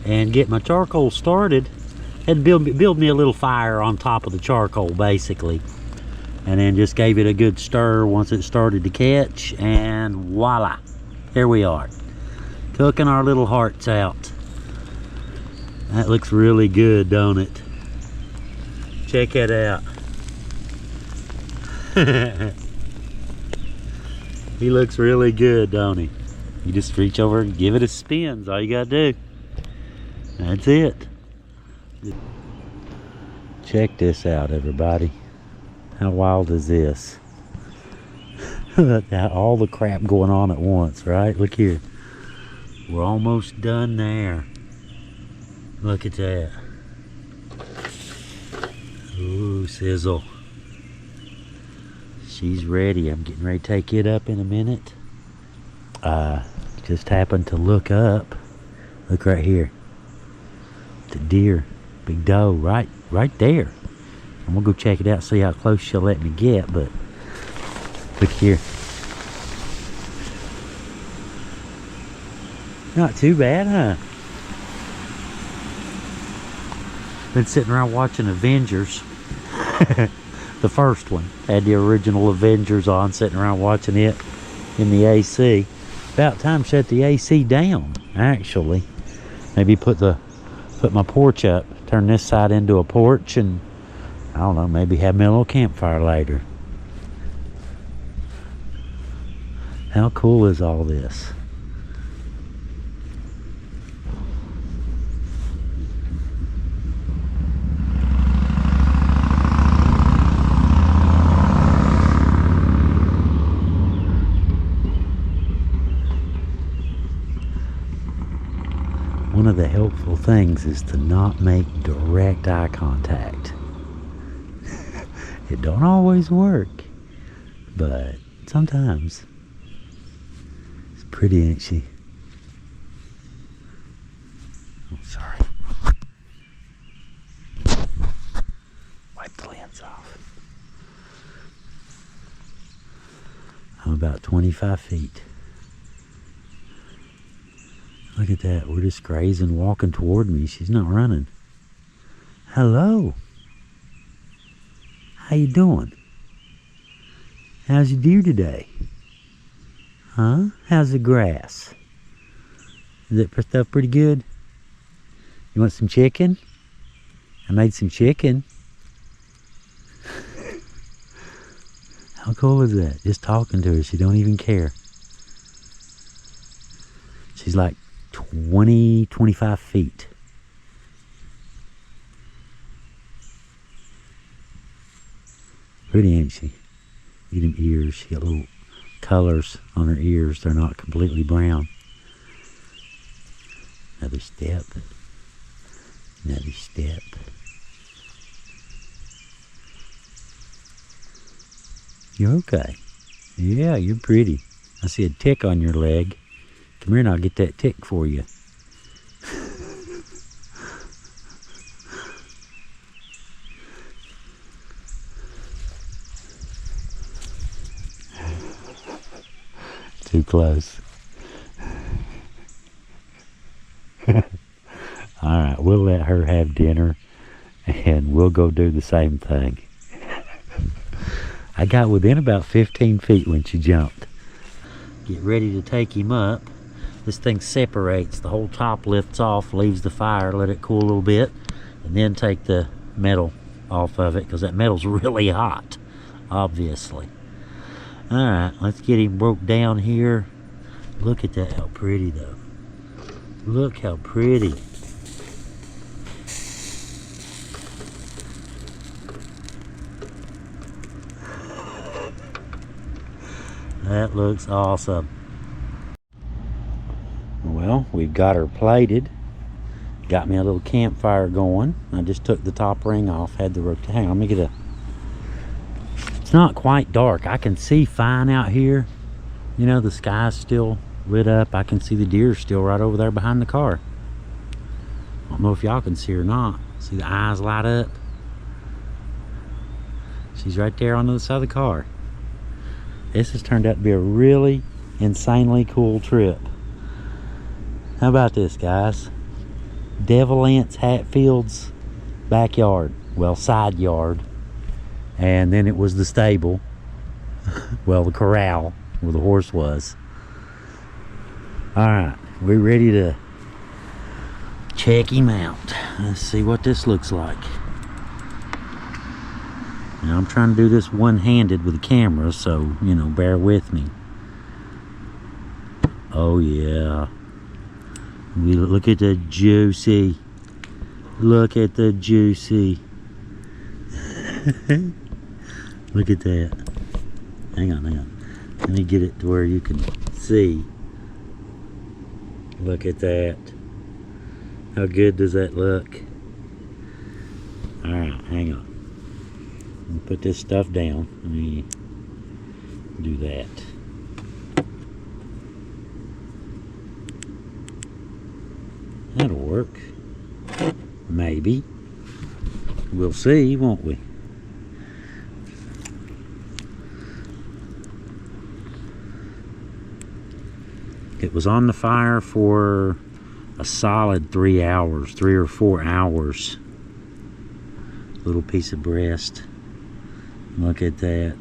Speaker 2: and get my charcoal started. Had to build me a little fire on top of the charcoal, basically, and then just gave it a good stir once it started to catch, and voila, here we are, cooking our little hearts out. That looks really good, don't it? Check it out. He looks really good, don't he? You just reach over and give it a spin. That's all you gotta do. That's it. Check this out, everybody. How wild is this? All the crap going on at once, right? Look here. We're almost done there. Look at that. Ooh, sizzle. She's ready. I'm getting ready to take it up in a minute. Just happened to look up. Look right here. The deer, big doe, right there. I'm gonna go check it out, see how close she'll let me get. But look here. Not too bad, huh? Been sitting around watching Avengers. The first one had the original Avengers on, sitting around watching it in the AC. About time to shut the AC down, actually. Maybe put my porch up, turn this side into a porch, and I don't know, maybe have me a little campfire later. How cool is all this? One of the helpful things is to not make direct eye contact. It don't always work, but sometimes. It's pretty, ain't she? Oh, sorry. Wipe the lens off. I'm about 25 feet. Look at that. We're just grazing, walking toward me. She's not running. Hello. How you doing? How's your deer today? Huh? How's the grass? Is it stuff pretty good? You want some chicken? I made some chicken. How cool is that? Just talking to her. She don't even care. She's like 20, 25 feet. Pretty, ain't she? Look at them ears. She got little colors on her ears. They're not completely brown. Another step. Another step. You're okay. Yeah, you're pretty. I see a tick on your leg. Come here and I'll get that tick for you. Too close. Alright, we'll let her have dinner and we'll go do the same thing. I got within about 15 feet when she jumped. Get ready to take him up. This thing separates. The whole top lifts off, leaves the fire, let it cool a little bit, and then take the metal off of it because that metal's really hot, obviously. Alright, let's get him broke down here. Look at that, how pretty though. Look how pretty. That looks awesome. Well, we've got her plated. Got me a little campfire going. I just took the top ring off, had the rotisserie. Hang on, let me get a... It's not quite dark. I can see fine out here. You know, the sky's still lit up. I can see the deer still right over there behind the car. I don't know if y'all can see her or not. See the eyes light up? She's right there on the other side of the car. This has turned out to be a really insanely cool trip. How about this, guys? Devil Anse Hatfield's backyard. Well, side yard. And then it was the stable. Well, the corral where the horse was. Alright, we're ready to check him out. Let's see what this looks like. Now, I'm trying to do this one-handed with the camera, so, you know, bear with me. Oh, yeah. Look at the juicy. Look at the juicy. Look at that. Hang on, hang on. Let me get it to where you can see. Look at that. How good does that look? Alright, hang on. Put this stuff down. Let me do that. That'll work. Maybe. We'll see, won't we? It was on the fire for a solid 3 hours, 3 or 4 hours. Little piece of breast. Look at that.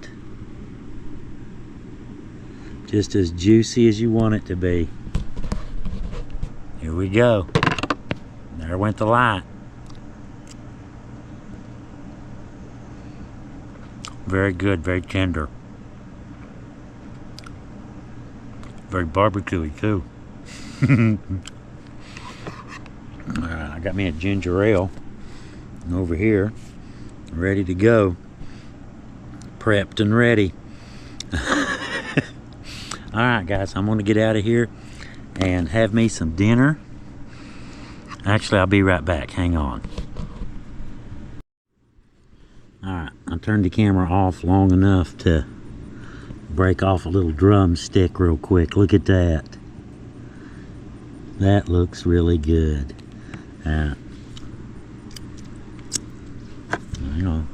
Speaker 2: Just as juicy as you want it to be. Here we go. There went the light. Very good, very tender. Very barbecuey too. I got me a ginger ale over here, ready to go. Prepped and ready. Alright guys, I'm gonna get out of here and have me some dinner. Actually, I'll be right back. Hang on. Alright, I turned the camera off long enough to break off a little drumstick real quick. Look at that. That looks really good. Hang on.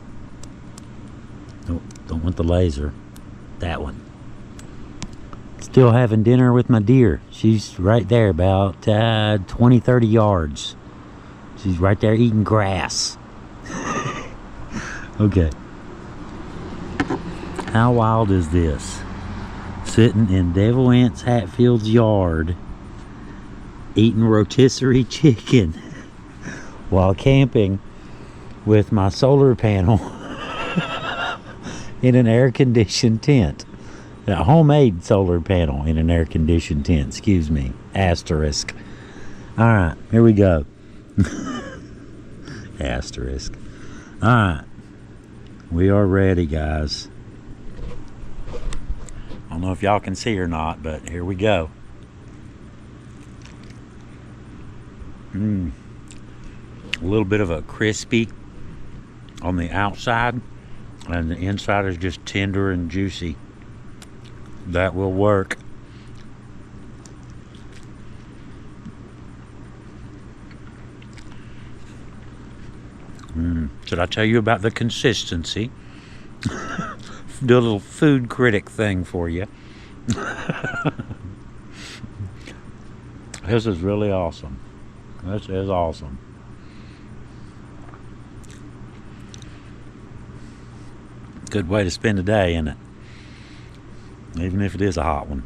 Speaker 2: Don't want the laser. That one. Still having dinner with my deer. She's right there, about 20, 30 yards. She's right there eating grass. Okay. How wild is this? Sitting in Devil Anse Hatfield's yard, eating rotisserie chicken while camping with my solar panel in an air-conditioned tent. A homemade solar panel in an air-conditioned tent, excuse me, asterisk. Alright, here we go. Asterisk. Alright, we are ready, guys. I don't know if y'all can see or not, but here we go. A little bit of a crispy on the outside, and the inside is just tender and juicy. That will work. Should I tell you about the consistency? Do a little food critic thing for you. This is really awesome. This is awesome. Good way to spend a day, isn't it? Even if it is a hot one.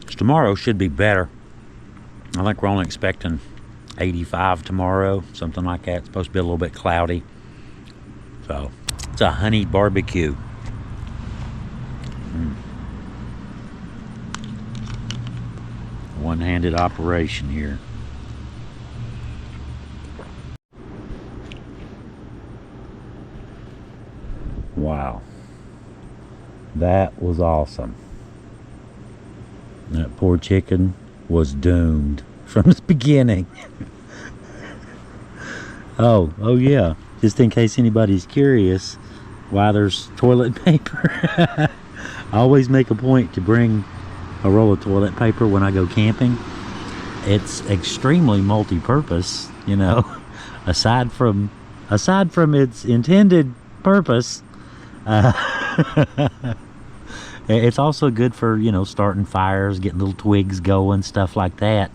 Speaker 2: Tomorrow should be better. I think we're only expecting 85 tomorrow, something like that. It's supposed to be a little bit cloudy. So, it's a honey barbecue. One-handed operation here. Wow. That was awesome. That poor chicken was doomed from the beginning. Oh yeah. Just in case anybody's curious why there's toilet paper. I always make a point to bring a roll of toilet paper when I go camping. It's extremely multi-purpose, you know. Aside from its intended purpose, it's also good for, you know, starting fires, getting little twigs going, stuff like that.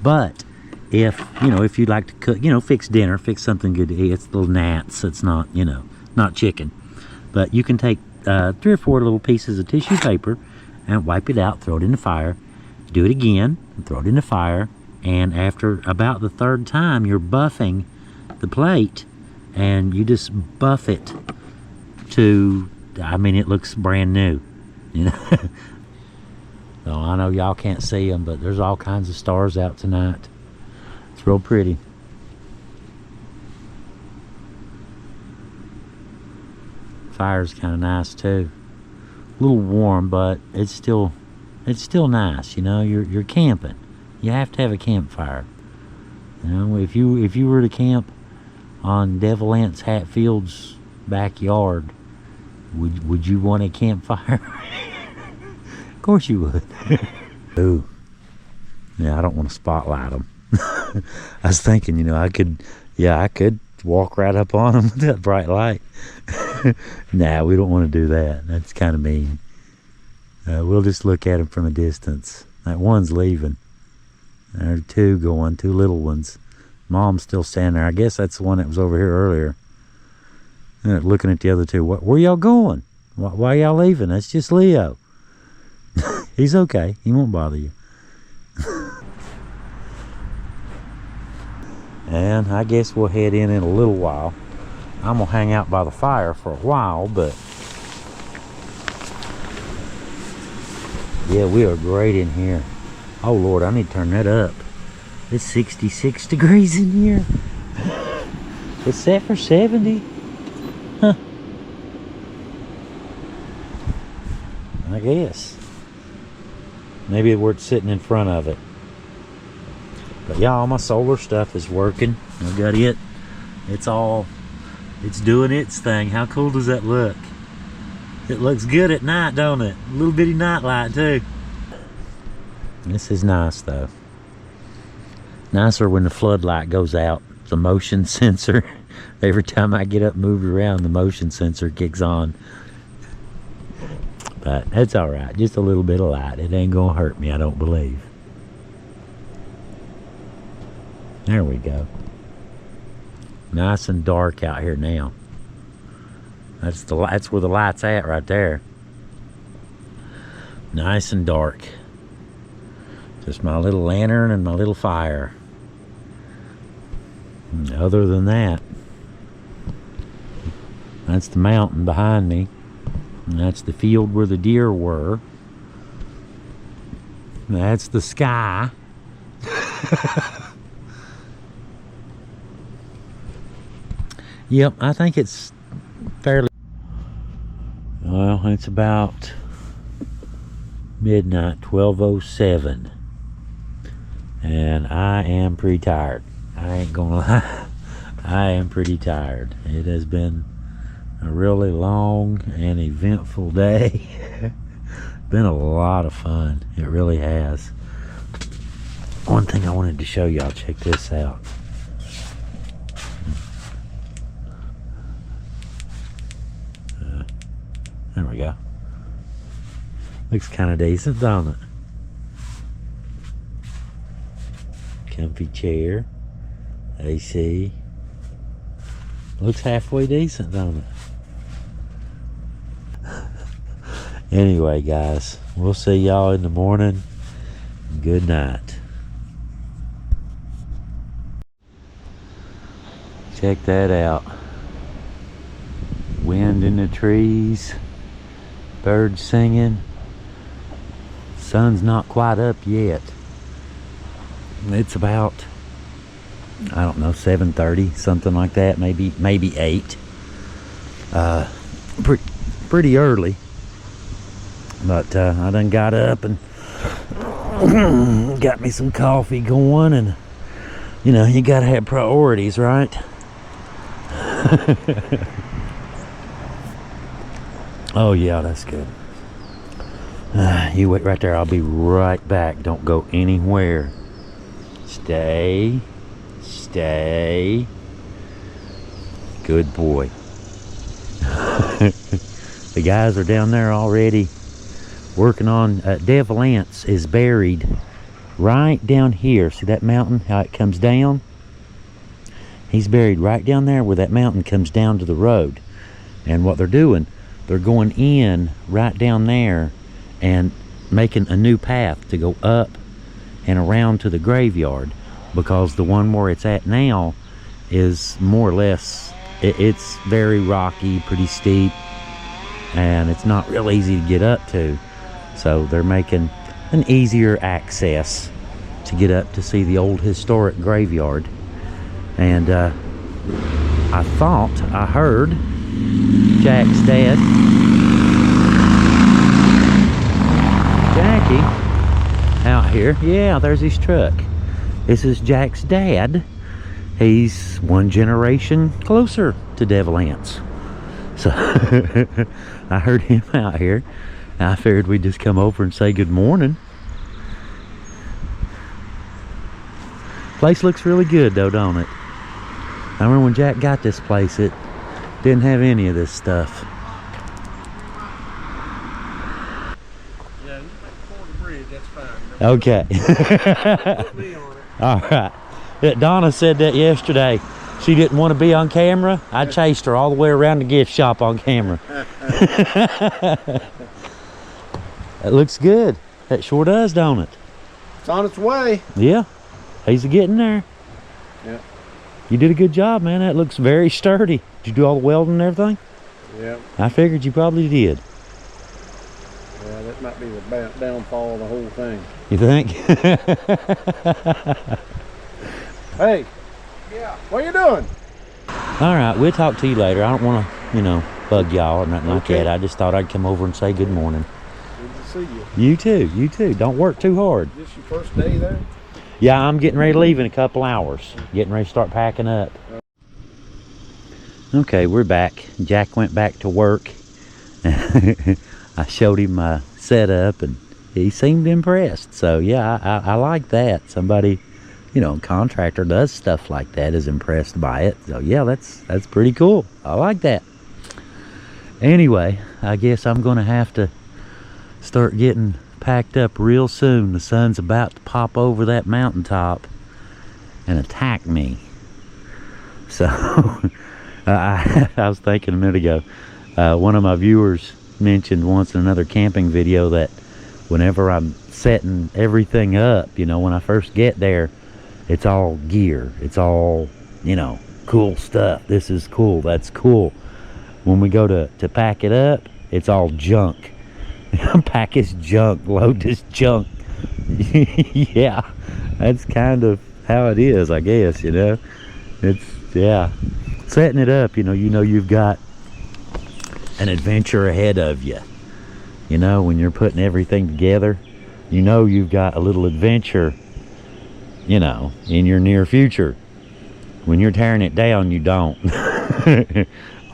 Speaker 2: But if you'd like to cook, fix dinner, fix something good to eat, it's little gnats. It's not, not chicken. But you can take 3 or 4 little pieces of tissue paper and wipe it out, throw it in the fire, do it again, throw it in the fire, and after about the 3rd time, you're buffing the plate, and you just buff it to, it looks brand new, So I know y'all can't see them, but there's all kinds of stars out tonight. It's real pretty. Fire's kind of nice too. A little warm, but it's still nice. You're camping. You have to have a campfire. If you were to camp on Devil Anse Hatfield's backyard, would you want a campfire? Of course you would. Ooh. Yeah, I don't want to spotlight them. I was thinking, I could walk right up on them with that bright light. Nah, we don't want to do that. That's kind of mean. We'll just look at them from a distance. That one's leaving. There are 2 going, 2 little ones. Mom's still standing there. I guess that's the one that was over here earlier. Looking at the other 2. Where y'all going? Why y'all leaving? That's just Leo. He's okay. He won't bother you. And I guess we'll head in a little while. I'm going to hang out by the fire for a while, but yeah, we are great in here. Oh Lord, I need to turn that up. It's 66 degrees in here. It's set for 70. Huh. I guess. Maybe we're sitting in front of it. But yeah, all my solar stuff is working. I got it It's doing its thing. How cool does that look? It looks good at night, don't it? A little bitty night light too. This is nice though. Nicer when the floodlight goes out. It's a motion sensor. Every time I get up and move around, the motion sensor kicks on. But it's all right. Just a little bit of light. It ain't gonna hurt me, I don't believe. There we go. Nice and dark out here now. That's where the light's at right there. Nice and dark. Just my little lantern and my little fire. And other than that, that's the mountain behind me. And that's the field where the deer were. And that's the sky. Yep, I think it's fairly... Well, it's about midnight, 12:07. And I am pretty tired. I ain't gonna lie. I am pretty tired. It has been a really long and eventful day. Been a lot of fun. It really has. One thing I wanted to show y'all, check this out. There we go. Looks kind of decent, don't it? Comfy chair. AC. Looks halfway decent, don't it? Anyway, guys, we'll see y'all in the morning. Good night. Check that out. Wind in the trees. Birds singing. Sun's not quite up yet. It's about, I don't know, 7:30, something like that, maybe 8. Pretty early, but I done got up and got me some coffee going, and you know, you gotta have priorities, right? Oh yeah, that's good. You wait right there, I'll be right back. Don't go anywhere. Stay. Good boy. The guys are down there already working on Devil Anse is buried right down here. See that mountain, how it comes down? He's buried right down there where that mountain comes down to the road. And what they're doing, they're going in right down there and making a new path to go up and around to the graveyard, because the one where it's at now is more or less, it's very rocky, pretty steep, and it's not real easy to get up to. So they're making an easier access to get up to see the old historic graveyard. And I thought I heard Jack's dad, Jackie, out here. Yeah, there's his truck. This is Jack's dad. He's one generation closer to Devil Anse. So I heard him out here. I figured we'd just come over and say good morning. Place looks really good though, don't it? I remember when Jack got this place, it didn't have any of this stuff.
Speaker 3: Yeah, you make for the bridge, that's fine.
Speaker 2: Okay.
Speaker 3: Put me on it.
Speaker 2: All right. Donna said that yesterday. She didn't want to be on camera. I chased her all the way around the gift shop on camera. It looks good. That sure does, don't it?
Speaker 3: It's on its way.
Speaker 2: Yeah. He's getting there.
Speaker 3: Yeah.
Speaker 2: You did a good job, man. That looks very sturdy. Did you do all the welding and everything?
Speaker 3: Yeah.
Speaker 2: I figured you probably did.
Speaker 3: Yeah, that might be the downfall of the whole thing.
Speaker 2: You think?
Speaker 3: Hey. Yeah. What you doing?
Speaker 2: All right, we'll talk to you later. I don't want to, you know, bug y'all or nothing like that. I just thought I'd come over and say good morning.
Speaker 3: Good to see you.
Speaker 2: You too. You too. Don't work too hard.
Speaker 3: Is this your first day there?
Speaker 2: Yeah, I'm getting ready to leave in a couple hours. Getting ready to start packing up. Okay, we're back. Jack went back to work. I showed him my setup and he seemed impressed. So yeah, I like that. Somebody, you know, a contractor does stuff like that, is impressed by it. So yeah, that's pretty cool. I like that. Anyway, I guess I'm gonna have to start getting packed up real soon. The sun's about to pop over that mountaintop and attack me. So I was thinking a minute ago, one of my viewers mentioned once in another camping video that whenever I'm setting everything up, you know, when I first get there, it's all gear, it's all, you know, cool stuff. This is cool, that's cool. When we go to pack it up, it's all junk. Pack his junk, load this junk. Yeah, that's kind of how it is, I guess, you know. It's, yeah, setting it up, you know you've got an adventure ahead of you. You know, when you're putting everything together, you know you've got a little adventure, you know, in your near future. When you're tearing it down, you don't.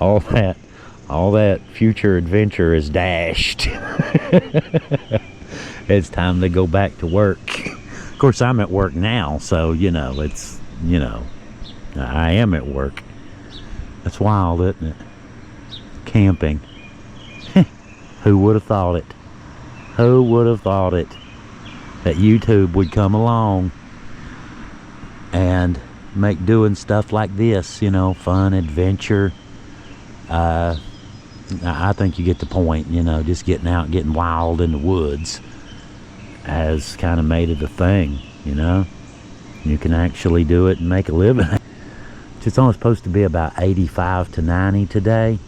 Speaker 2: all that future adventure is dashed. It's time to go back to work. Of course, I'm at work now, so, you know, it's, you know, I am at work. That's wild, isn't it? Camping. Who would have thought it? Who would have thought it? That YouTube would come along and make doing stuff like this, you know, fun, adventure. I think you get the point, you know, just getting out, getting wild in the woods has kind of made it a thing, you know. You can actually do it and make a living. It's only supposed to be about 85 to 90 today,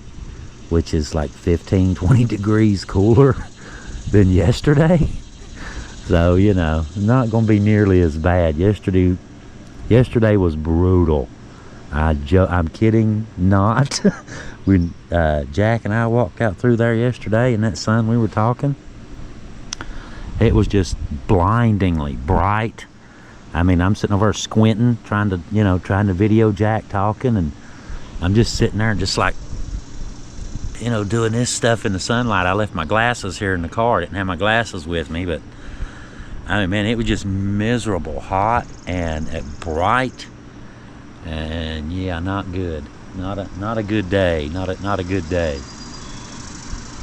Speaker 2: which is like 15-20 degrees cooler than yesterday. So, you know, not going to be nearly as bad. Yesterday was brutal. I'm kidding not. When Jack and I walked out through there yesterday in that sun we were talking, it was just blindingly bright. I mean, I'm sitting over there squinting, trying to video Jack talking, and I'm just sitting there just like, you know, doing this stuff in the sunlight. I left my glasses here in the car. I didn't have my glasses with me, but I mean, man, it was just miserable, hot and bright, and yeah, not good. Not a good day. Not a good day.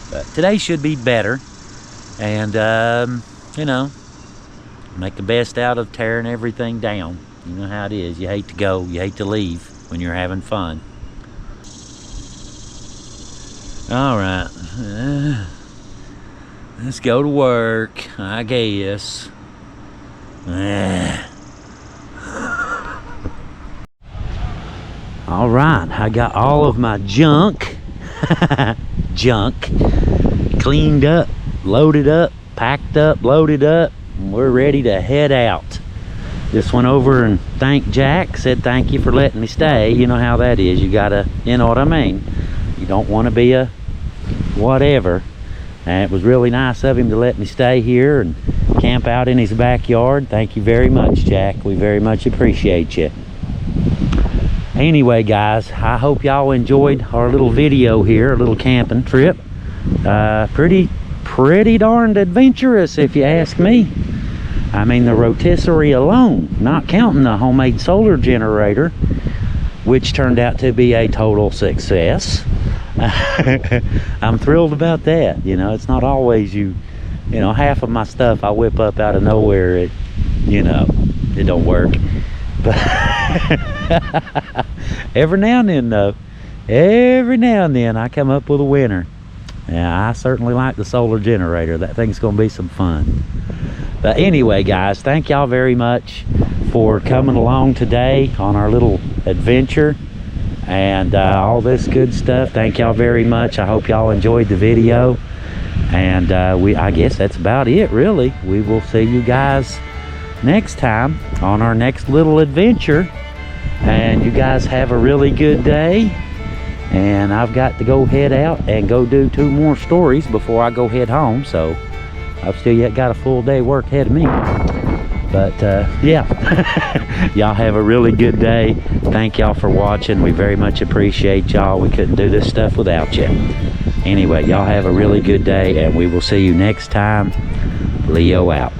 Speaker 2: But today should be better, and you know, make the best out of tearing everything down. You know how it is. You hate to go, you hate to leave when you're having fun. All right, let's go to work, I guess. All right, I got all of my junk cleaned up, loaded up, packed up, loaded up. We're ready to head out. Just went over and thanked Jack, said thank you for letting me stay. You know how that is. You gotta, you know what I mean. You don't want to be a whatever. And it was really nice of him to let me stay here and camp out in his backyard. Thank you very much, Jack. We very much appreciate you. Anyway, guys, I hope y'all enjoyed our little video here, a little camping trip. Pretty darned adventurous, if you ask me. I mean, the rotisserie alone, not counting the homemade solar generator, which turned out to be a total success. I'm thrilled about that. You know, it's not always you know, half of my stuff I whip up out of nowhere, it don't work. But every now and then, though, I come up with a winner. Yeah, I certainly like the solar generator. That thing's gonna be some fun. But anyway, guys, thank y'all very much for coming along today on our little adventure and all this good stuff. Thank y'all very much. I hope y'all enjoyed the video, and I guess that's about it, really. We will see you guys next time on our next little adventure, and you guys have a really good day. And I've got to go head out and go do 2 more stories before I go head home, so I've still yet got a full day work ahead of me. But yeah, y'all have a really good day. Thank y'all for watching. We very much appreciate y'all. We couldn't do this stuff without you. Anyway, y'all have a really good day, and we will see you next time. Leo out.